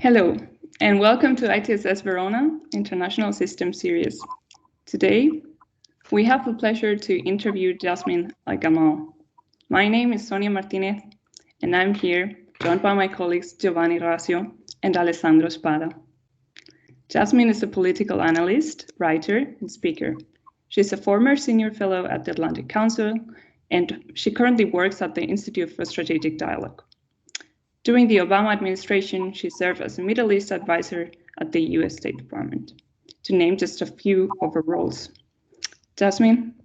Hello, and welcome to ITSS Verona International Systems Series. Today, we have the pleasure to interview Jasmine el Gamal. My name is Sonia Martínez, and I'm here joined by my colleagues Giovanni, Rasio, and Alessandro, Spada. Jasmine is a political analyst, writer, and speaker. She's a former senior fellow at the Atlantic Council, and she currently works at the Institute for Strategic Dialogue. During the Obama administration, she served as a Middle East advisor at the US State Department, to name just a few of her roles. Jasmine,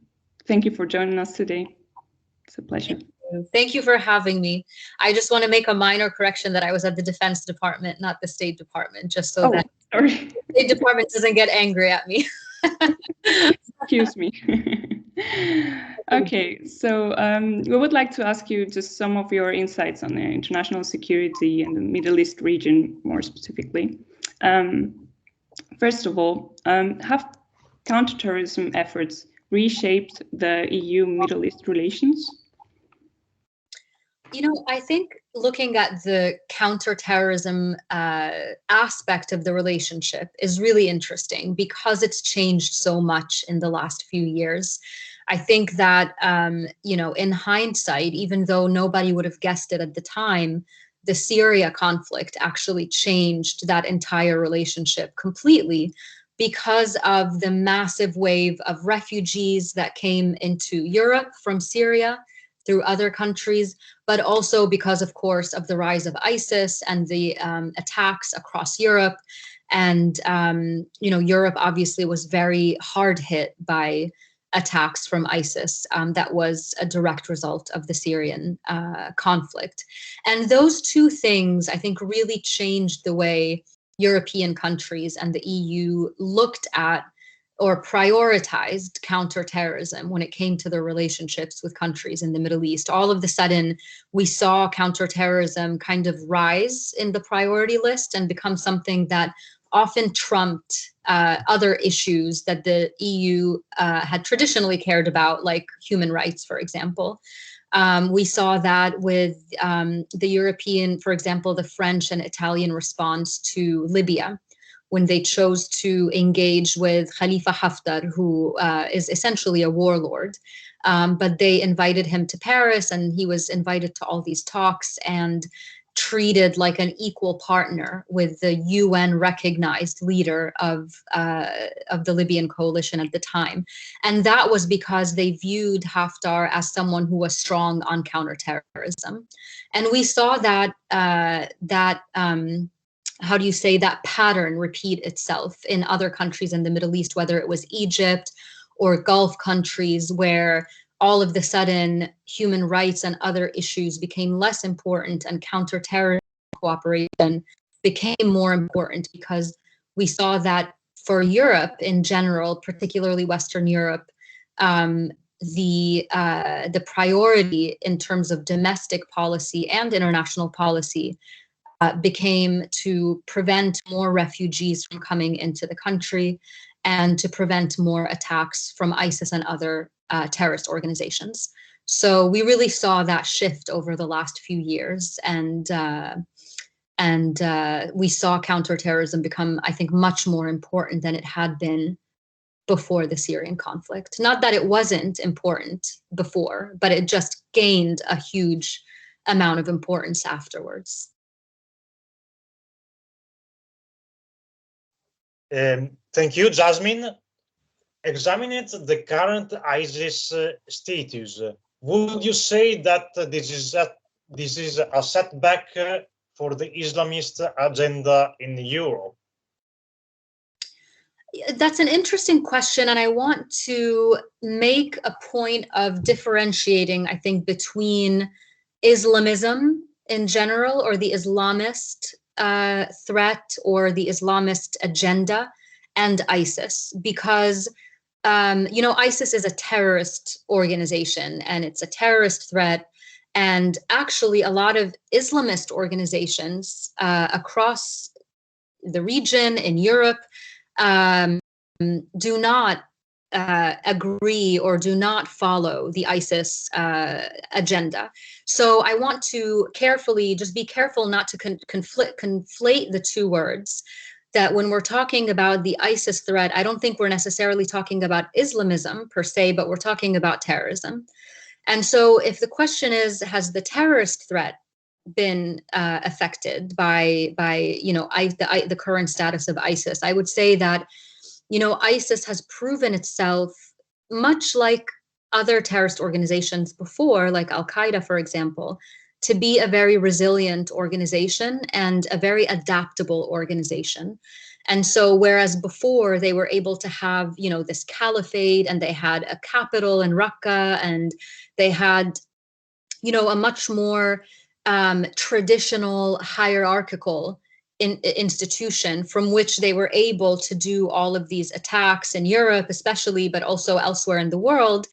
thank you for joining us today. It's a pleasure. Thank you for having me. I just want to make a minor correction that I was at the Defense Department, not the State Department, just so that sorry. the State Department doesn't get angry at me. Excuse me. Okay, so we would like to ask you just some of your insights on the international security and the Middle East region more specifically. First of all, have counterterrorism efforts reshaped the EU-Middle East relations? You know, I think looking at the counterterrorism aspect of the relationship is really interesting because it's changed so much in the last few years. I think that, you know, in hindsight, even though nobody would have guessed it at the time, the Syria conflict actually changed that entire relationship completely because of the massive wave of refugees that came into Europe from Syria through other countries, but also because, of course, of the rise of ISIS and the attacks across Europe. And, you know, Europe obviously was very hard hit by attacks from ISIS. That was a direct result of the Syrian conflict. And those two things, I think, really changed the way European countries and the EU looked at or prioritized counterterrorism when it came to their relationships with countries in the Middle East. All of a sudden, we saw counterterrorism kind of rise in the priority list and become something that often trumped other issues that the EU had traditionally cared about, like human rights, for example. We saw that with the European, for example, the French and Italian response to Libya, when they chose to engage with Khalifa Haftar, who is essentially a warlord. But they invited him to Paris, and he was invited to all these talks and treated like an equal partner with the UN recognized leader of the Libyan coalition at the time. And that was because they viewed Haftar as someone who was strong on counterterrorism. And we saw that how do you say, that pattern repeat itself in other countries in the Middle East, whether it was Egypt or Gulf countries, where all of the sudden human rights and other issues became less important and counterterrorism cooperation became more important, because we saw that for Europe in general, particularly Western Europe, the priority in terms of domestic policy and international policy became to prevent more refugees from coming into the country and to prevent more attacks from ISIS and other terrorist organizations. So we really saw that shift over the last few years, and we saw counterterrorism become, I think, much more important than it had been before the Syrian conflict. Not that it wasn't important before, but it just gained a huge amount of importance afterwards. Thank you, Jasmine. Examining the current ISIS status, would you say that this is a setback for the Islamist agenda in Europe? That's an interesting question, and I want to make a point of differentiating, I think, between Islamism in general, or the Islamist threat or the Islamist agenda, and ISIS, because you know, ISIS is a terrorist organization and it's a terrorist threat, and actually a lot of Islamist organizations across the region in Europe do not agree or do not follow the ISIS agenda. So I want to just be careful not to conflate the two words. That when we're talking about the ISIS threat, I don't think we're necessarily talking about Islamism per se, but we're talking about terrorism. And so if the question is, has the terrorist threat been affected by the current status of ISIS? I would say that, ISIS has proven itself, much like other terrorist organizations before, like Al-Qaeda, for example, to be a very resilient organization and a very adaptable organization. And so whereas before they were able to have, this caliphate, and they had a capital in Raqqa, and they had, a much more traditional hierarchical institution from which they were able to do all of these attacks in Europe, especially, but also elsewhere in the world.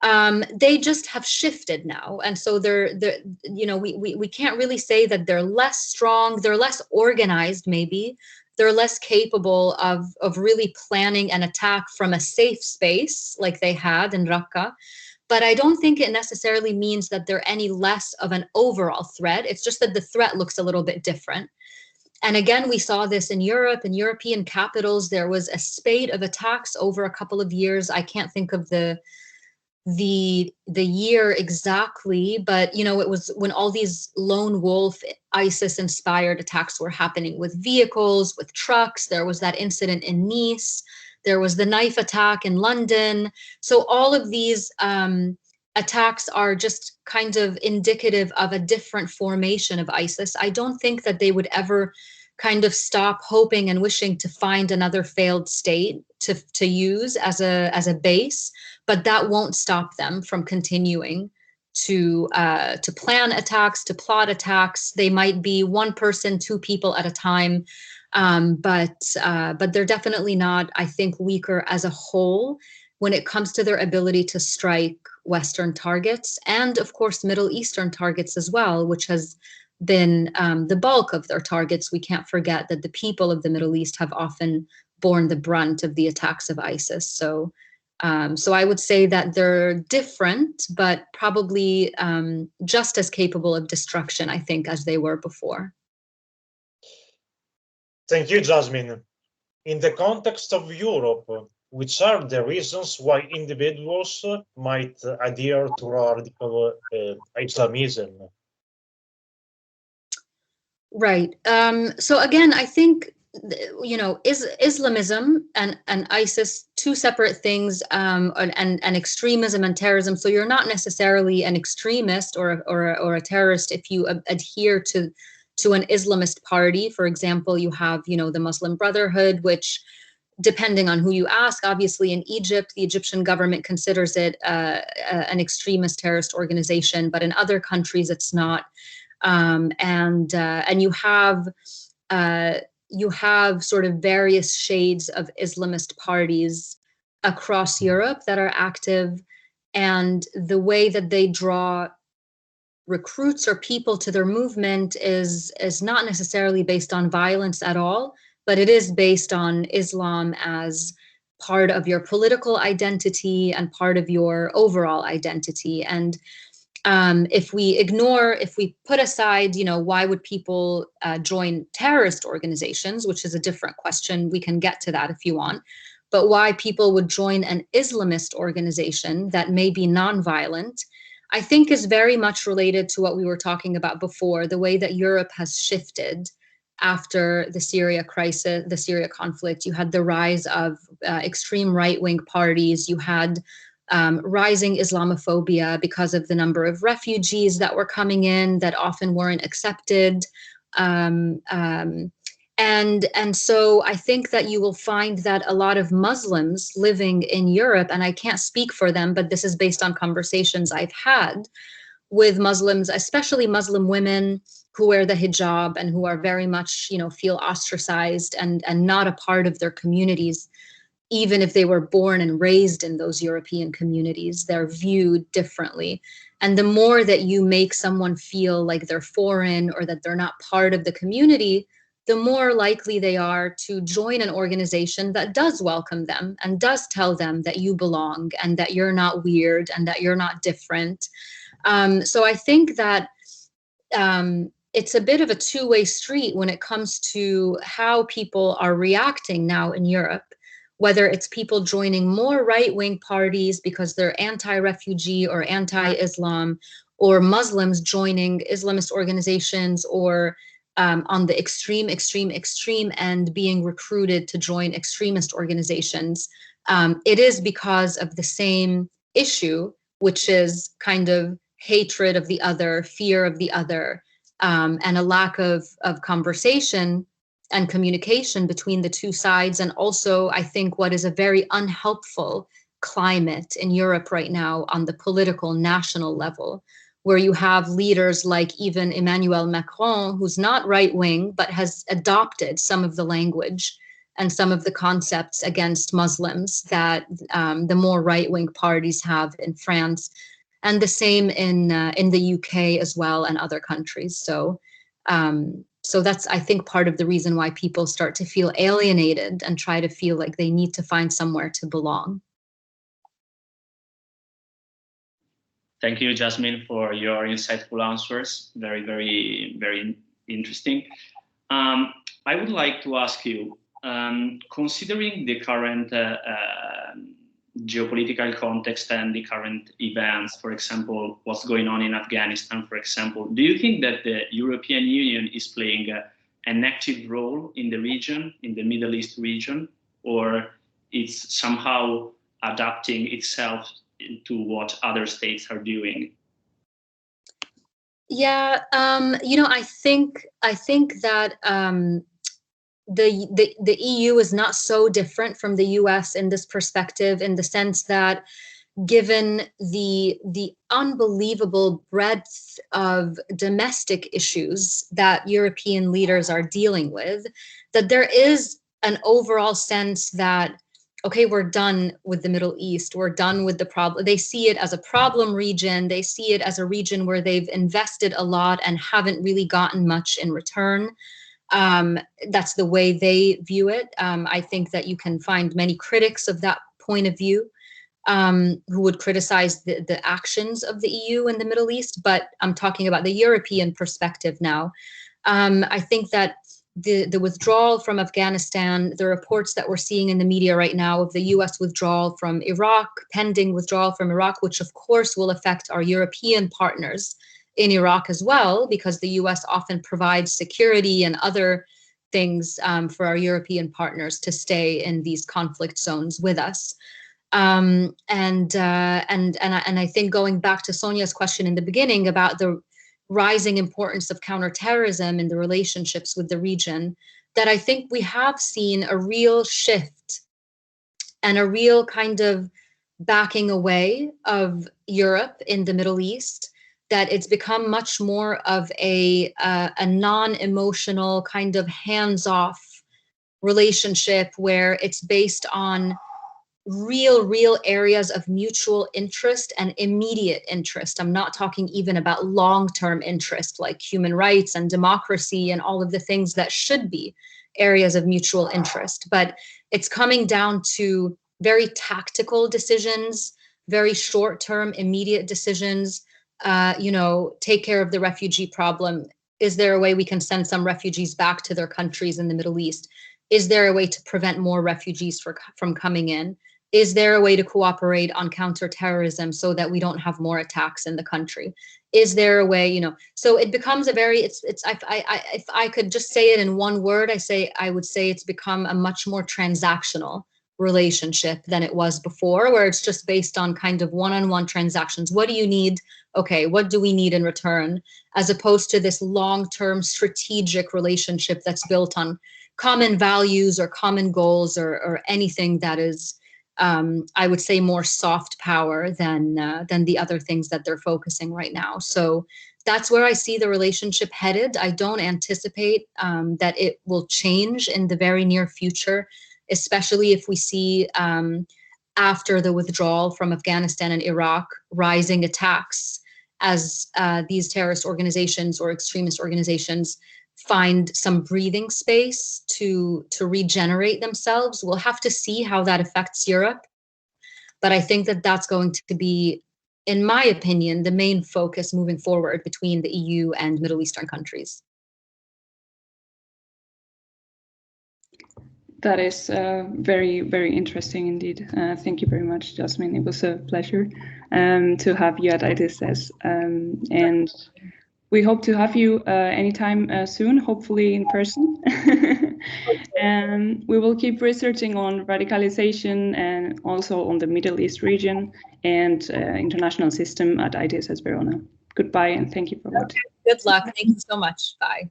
They just have shifted now, and so we can't really say that they're less strong, they're less organized, maybe they're less capable of really planning an attack from a safe space like they had in Raqqa. But I don't think it necessarily means that they're any less of an overall threat. It's just that the threat looks a little bit different. And again, we saw this in Europe, in European capitals. There was a spate of attacks over a couple of years. I can't think of the year exactly, but it was when all these lone wolf ISIS inspired attacks were happening with vehicles, with trucks. There was that incident in Nice. There was the knife attack in London. So all of these attacks are just kind of indicative of a different formation of ISIS. I don't think that they would ever kind of stop hoping and wishing to find another failed state to use as a base, but that won't stop them from continuing to plan attacks, to plot attacks. They might be one person, two people at a time, but they're definitely not, I think, weaker as a whole when it comes to their ability to strike Western targets, and of course Middle Eastern targets as well, which has been the bulk of their targets. We can't forget that the people of the Middle East have often borne the brunt of the attacks of ISIS. So I would say that they're different, but probably just as capable of destruction, I think, as they were before. Thank you, Jasmine. In the context of Europe, which are the reasons why individuals might adhere to radical Islamism? Right. So again, I think, Islamism and ISIS, two separate things, and extremism and terrorism. So you're not necessarily an extremist or a terrorist if you adhere to an Islamist party. For example, you have, the Muslim Brotherhood, which, depending on who you ask, obviously in Egypt, the Egyptian government considers it an extremist terrorist organization, but in other countries it's not. And you have sort of various shades of Islamist parties across Europe that are active, and the way that they draw recruits or people to their movement is not necessarily based on violence at all, but it is based on Islam as part of your political identity and part of your overall identity. And if we put aside, why would people join terrorist organizations, which is a different question. We can get to that if you want. But why people would join an Islamist organization that may be nonviolent, I think is very much related to what we were talking about before, the way that Europe has shifted after the Syria crisis, the Syria conflict. You had the rise of extreme right-wing parties. You had rising Islamophobia because of the number of refugees that were coming in that often weren't accepted. And so I think that you will find that a lot of Muslims living in Europe, and I can't speak for them, but this is based on conversations I've had with Muslims, especially Muslim women who wear the hijab and who are very much, feel ostracized and not a part of their communities. Even if they were born and raised in those European communities, they're viewed differently. And the more that you make someone feel like they're foreign or that they're not part of the community, the more likely they are to join an organization that does welcome them and does tell them that you belong and that you're not weird and that you're not different. So I think that it's a bit of a two-way street when it comes to how people are reacting now in Europe, whether it's people joining more right-wing parties because they're anti-refugee or anti-Islam, or Muslims joining Islamist organizations, or on the extreme end being recruited to join extremist organizations. It is because of the same issue, which is kind of hatred of the other, fear of the other, and a lack of conversation and communication between the two sides. And also, I think what is a very unhelpful climate in Europe right now on the political national level, where you have leaders like even Emmanuel Macron, who's not right-wing, but has adopted some of the language and some of the concepts against Muslims that the more right-wing parties have in France, and the same in the UK as well, and other countries. So that's, I think, part of the reason why people start to feel alienated and try to feel like they need to find somewhere to belong. Thank you, Jasmine, for your insightful answers. Very, very, very interesting. I would like to ask you, considering the current geopolitical context and the current events, for example, what's going on in Afghanistan, for example, do you think that the European Union is playing an active role in the region, in the Middle East region, or it's somehow adapting itself to what other states are doing? Yeah, I think that the EU is not so different from the US in this perspective, in the sense that, given the unbelievable breadth of domestic issues that European leaders are dealing with, that there is an overall sense that, okay, we're done with the Middle East. We're done with the problem. They see it as a problem region. They see it as a region where they've invested a lot and haven't really gotten much in return. That's the way they view it. I think that you can find many critics of that point of view, who would criticize the actions of the EU in the Middle East. But I'm talking about the European perspective now. I think that the withdrawal from Afghanistan, the reports that we're seeing in the media right now of the US withdrawal from Iraq, pending withdrawal from Iraq, which of course will affect our European partners in Iraq as well, because the US often provides security and other things for our European partners to stay in these conflict zones with us. And I think, going back to Sonia's question in the beginning about the rising importance of counterterrorism in the relationships with the region, that I think we have seen a real shift and a real kind of backing away of Europe in the Middle East, that it's become much more of a non-emotional kind of hands-off relationship, where it's based on real areas of mutual interest and immediate interest. I'm not talking even about long-term interest like human rights and democracy and all of the things that should be areas of mutual interest, but it's coming down to very tactical decisions, very short-term, immediate decisions. Take care of the refugee problem. Is there a way we can send some refugees back to their countries in the Middle East? Is there a way to prevent more refugees from coming in? Is there a way to cooperate on counterterrorism so that we don't have more attacks in the country? Is there a way, so it becomes a very, if I could just say it in one word, I would say it's become a much more transactional relationship than it was before, where it's just based on kind of one-on-one transactions. What do you need? Okay, what do we need in return? As opposed to this long-term strategic relationship that's built on common values or common goals or anything that is, I would say, more soft power than the other things that they're focusing right now. So that's where I see the relationship headed. I don't anticipate that it will change in the very near future, especially if we see after the withdrawal from Afghanistan and Iraq, rising attacks as these terrorist organizations or extremist organizations find some breathing space to regenerate themselves. We'll have to see how that affects Europe. But I think that that's going to be, in my opinion, the main focus moving forward between the EU and Middle Eastern countries. That is very, very interesting indeed. Thank you very much, Jasmine. It was a pleasure to have you at ITSS. And we hope to have you anytime soon, hopefully in person. And we will keep researching on radicalization and also on the Middle East region and international system at ITSS Verona. Goodbye and thank you for watching. Good luck. Thank you so much. Bye.